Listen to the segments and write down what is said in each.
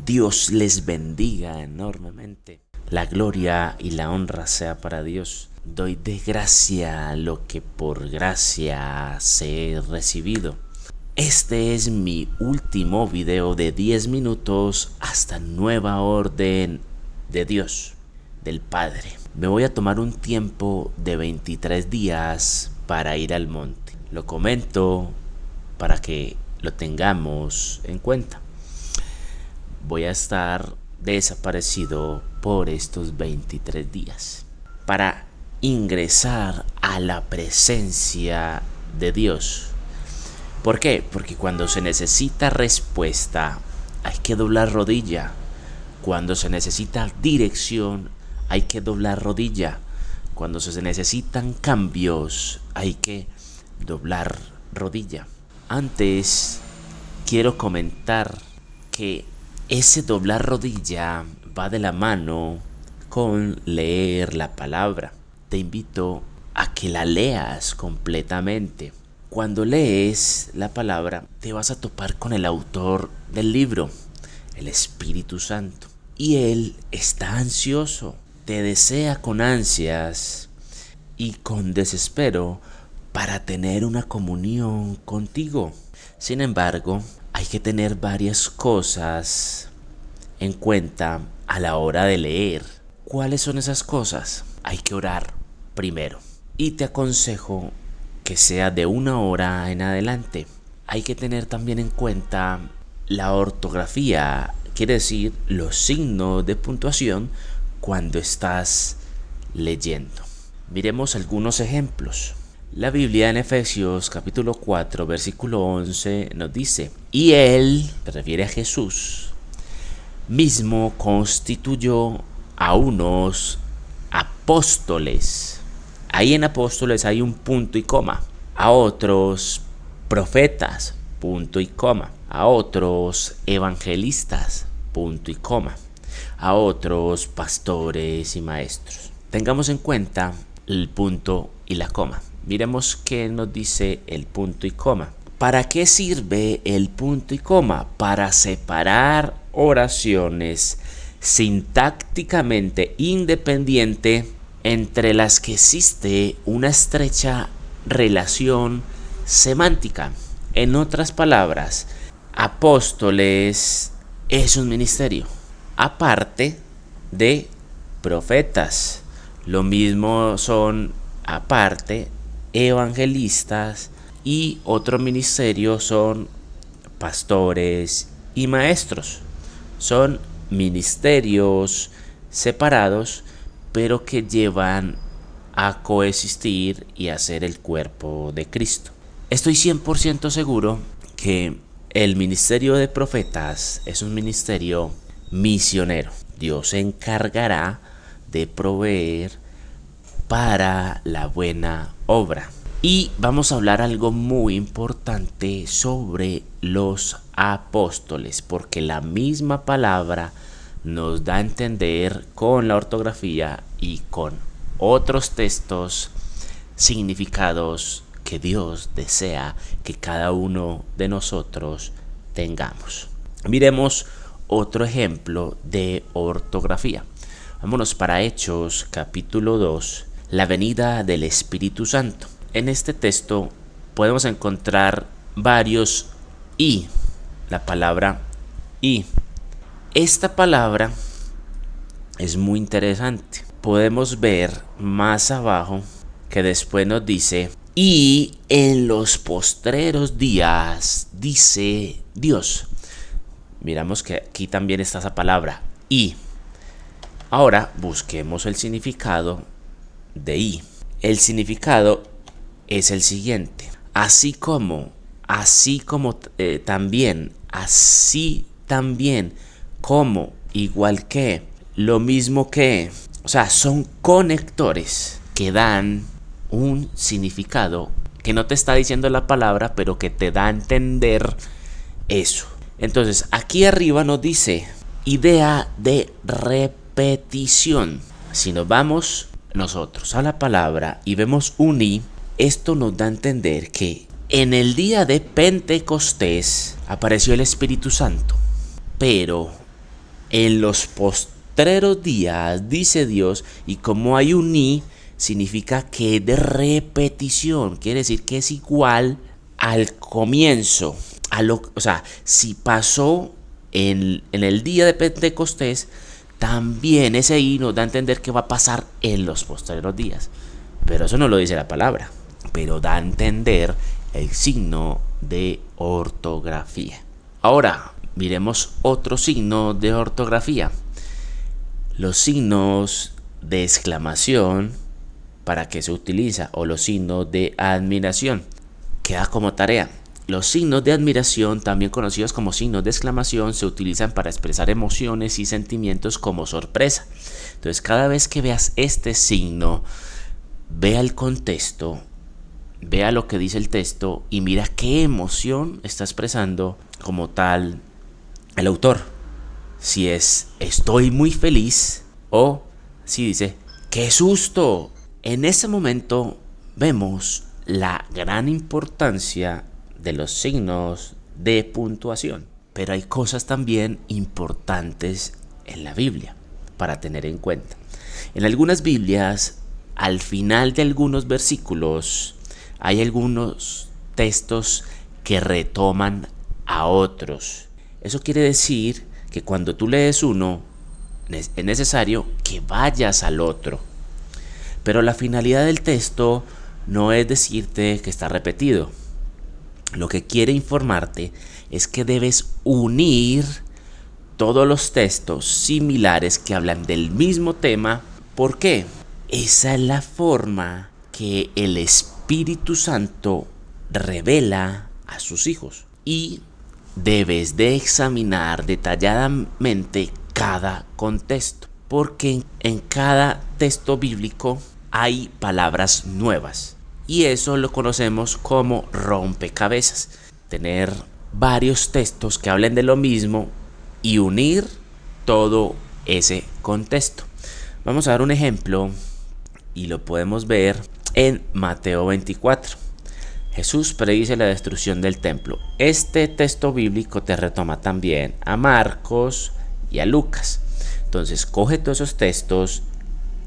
Dios les bendiga enormemente. La gloria y la honra sea para Dios. Doy de gracia lo que por gracia se he recibido. Este es mi último video de 10 minutos hasta nueva orden de Dios, del Padre. Me voy a tomar un tiempo de 23 días para ir al monte. Lo comento para que lo tengamos en cuenta. Voy a estar desaparecido por estos 23 días para ingresar a la presencia de Dios. ¿Por qué? Porque cuando se necesita respuesta hay que doblar rodilla. Cuando se necesita dirección hay que doblar rodilla. Cuando se necesitan cambios hay que doblar rodilla. Antes quiero comentar que ese doblar rodilla va de la mano con leer la palabra. Te invito a que la leas completamente. Cuando lees la palabra, te vas a topar con el autor del libro, el Espíritu Santo. Y Él está ansioso, te desea con ansias y con desespero para tener una comunión contigo. Sin embargo, hay que tener varias cosas en cuenta a la hora de leer. ¿Cuáles son esas cosas? Hay que orar primero. Y te aconsejo que sea de 1 hora en adelante. Hay que tener también en cuenta la ortografía, quiere decir los signos de puntuación cuando estás leyendo. Miremos algunos ejemplos. La Biblia en Efesios capítulo 4 versículo 11 nos dice: y Él, se refiere a Jesús, mismo constituyó a unos apóstoles. Ahí en apóstoles hay un punto y coma. A otros profetas, punto y coma. A otros evangelistas, punto y coma. A otros pastores y maestros. Tengamos en cuenta el punto y la coma. Miremos qué nos dice el punto y coma. ¿Para qué sirve el punto y coma? Para separar oraciones sintácticamente independiente entre las que existe una estrecha relación semántica. En otras palabras, apóstoles es un ministerio aparte de profetas. Lo mismo son aparte evangelistas, y otro ministerio son pastores y maestros. Son ministerios separados, pero que llevan a coexistir y a ser el cuerpo de Cristo. Estoy 100% seguro que el ministerio de profetas es un ministerio misionero. Dios se encargará de proveer para la buena obra. Y vamos a hablar algo muy importante sobre los apóstoles, porque la misma palabra nos da a entender con la ortografía y con otros textos significados que Dios desea que cada uno de nosotros tengamos. Miremos otro ejemplo de ortografía. Vámonos para Hechos capítulo 2, la venida del Espíritu Santo. En este texto podemos encontrar varios y, la palabra y. Esta palabra es muy interesante. Podemos ver más abajo que después nos dice: y en los postreros días, dice Dios. Miramos que aquí también está esa palabra y. Ahora busquemos el significado de y. El significado es el siguiente: así como también, así también, como, igual que, lo mismo que. O sea, son conectores que dan un significado que no te está diciendo la palabra, pero que te da a entender eso. Entonces, aquí arriba nos dice idea de repetición. Si nos vamos nosotros a la palabra y vemos un y, esto nos da a entender que en el día de Pentecostés apareció el Espíritu Santo, pero en los postreros días, dice Dios, y como hay un "y", significa que es de repetición, quiere decir que es igual al comienzo, o sea, si pasó en el día de Pentecostés, también ese "y" nos da a entender que va a pasar en los postreros días. Pero eso no lo dice la palabra, pero da a entender el signo de ortografía. Ahora, miremos otro signo de ortografía. Los signos de exclamación, ¿para qué se utiliza? O los signos de admiración. Queda como tarea. Los signos de admiración, también conocidos como signos de exclamación, se utilizan para expresar emociones y sentimientos como sorpresa. Entonces, cada vez que veas este signo, vea el contexto, vea lo que dice el texto y mira qué emoción está expresando como tal el autor. Si es "estoy muy feliz" o si dice "qué susto". En ese momento vemos la gran importancia de los signos de puntuación. Pero hay cosas también importantes en la Biblia para tener en cuenta. En algunas Biblias, al final de algunos versículos, hay algunos textos que retoman a otros. Eso quiere decir que cuando tú lees uno, es necesario que vayas al otro. Pero la finalidad del texto no es decirte que está repetido. Lo que quiere informarte es que debes unir todos los textos similares que hablan del mismo tema. ¿Por qué? Esa es la forma que el Espíritu Santo revela a sus hijos. Y debes de examinar detalladamente cada contexto, porque en cada texto bíblico hay palabras nuevas. Y eso lo conocemos como rompecabezas. Tener varios textos que hablen de lo mismo y unir todo ese contexto. Vamos a dar un ejemplo y lo podemos ver en Mateo 24. Jesús predice la destrucción del templo. Este texto bíblico te retoma también a Marcos y a Lucas. Entonces coge todos esos textos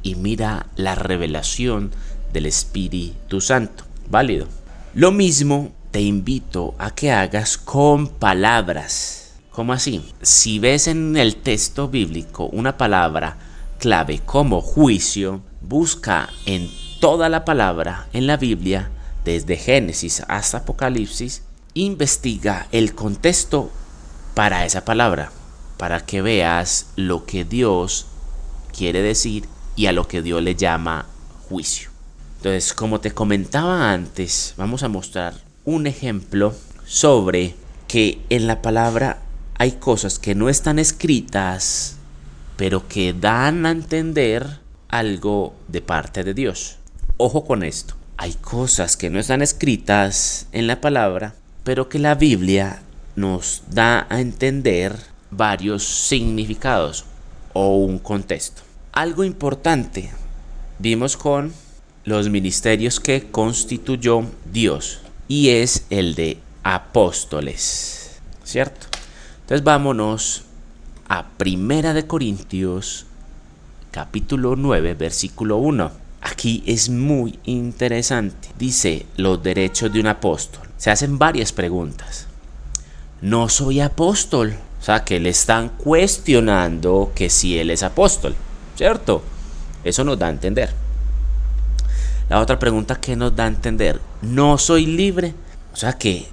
y mira la revelación del Espíritu Santo. Válido. Lo mismo te invito a que hagas con palabras. ¿Cómo así? Si ves en el texto bíblico una palabra clave como juicio, busca en toda la palabra en la Biblia, desde Génesis hasta Apocalipsis, investiga el contexto para esa palabra, para que veas lo que Dios quiere decir y a lo que Dios le llama juicio. Entonces, como te comentaba antes, vamos a mostrar un ejemplo sobre que en la palabra hay cosas que no están escritas, pero que dan a entender algo de parte de Dios. Ojo con esto. Hay cosas que no están escritas en la palabra, pero que la Biblia nos da a entender varios significados o un contexto. Algo importante vimos con los ministerios que constituyó Dios, y es el de apóstoles, ¿cierto? Entonces vámonos a Primera de Corintios capítulo 9 versículo 1. Aquí es muy interesante. Dice los derechos de un apóstol. Se hacen varias preguntas. No soy apóstol. O sea, que le están cuestionando que si él es apóstol, ¿cierto? Eso nos da a entender. La otra pregunta que nos da a entender, no soy libre. O sea que,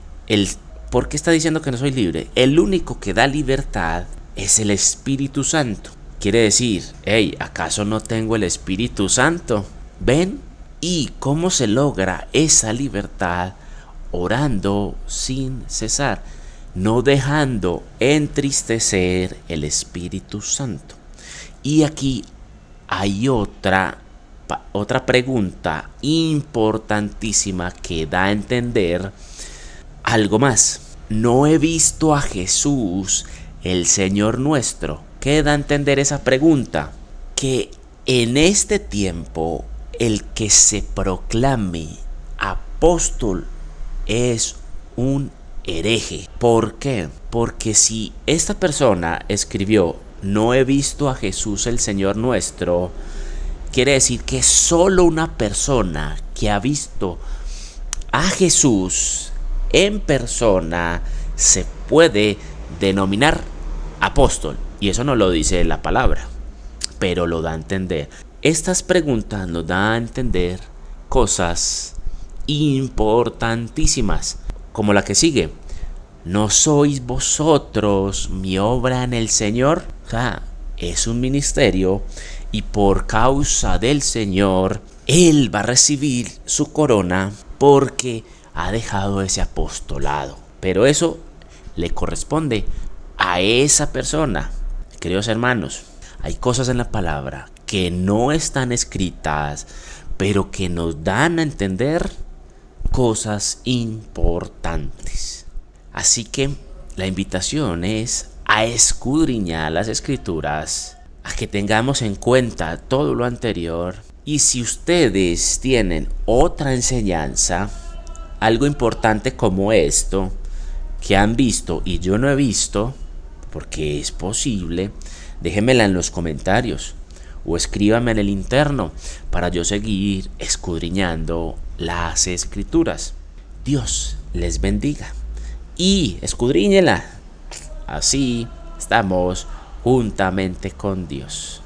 ¿por qué está diciendo que no soy libre? El único que da libertad es el Espíritu Santo. Quiere decir, hey, ¿acaso no tengo el Espíritu Santo? ¿Ven? ¿Y cómo se logra esa libertad? Orando sin cesar, no dejando entristecer el Espíritu Santo. Y aquí hay otra pregunta importantísima que da a entender algo más. No he visto a Jesús, el Señor nuestro. ¿Qué da a entender esa pregunta? Que en este tiempo el que se proclame apóstol es un hereje. ¿Por qué? Porque si esta persona escribió no he visto a Jesús el Señor nuestro, quiere decir que solo una persona que ha visto a Jesús en persona se puede denominar apóstol. Y eso no lo dice la palabra, pero lo da a entender. Estas preguntas nos dan a entender cosas importantísimas, como la que sigue. ¿No sois vosotros mi obra en el Señor? O sea, es un ministerio y por causa del Señor, Él va a recibir su corona porque ha dejado ese apostolado. Pero eso le corresponde a esa persona. Queridos hermanos, hay cosas en la palabra que no están escritas, pero que nos dan a entender cosas importantes. Así que la invitación es a escudriñar las escrituras, a que tengamos en cuenta todo lo anterior. Y si ustedes tienen otra enseñanza, algo importante como esto, que han visto y yo no he visto, porque es posible, déjenmela en los comentarios o escríbame en el interno para yo seguir escudriñando las escrituras. Dios les bendiga y escudriñela. Así estamos juntamente con Dios.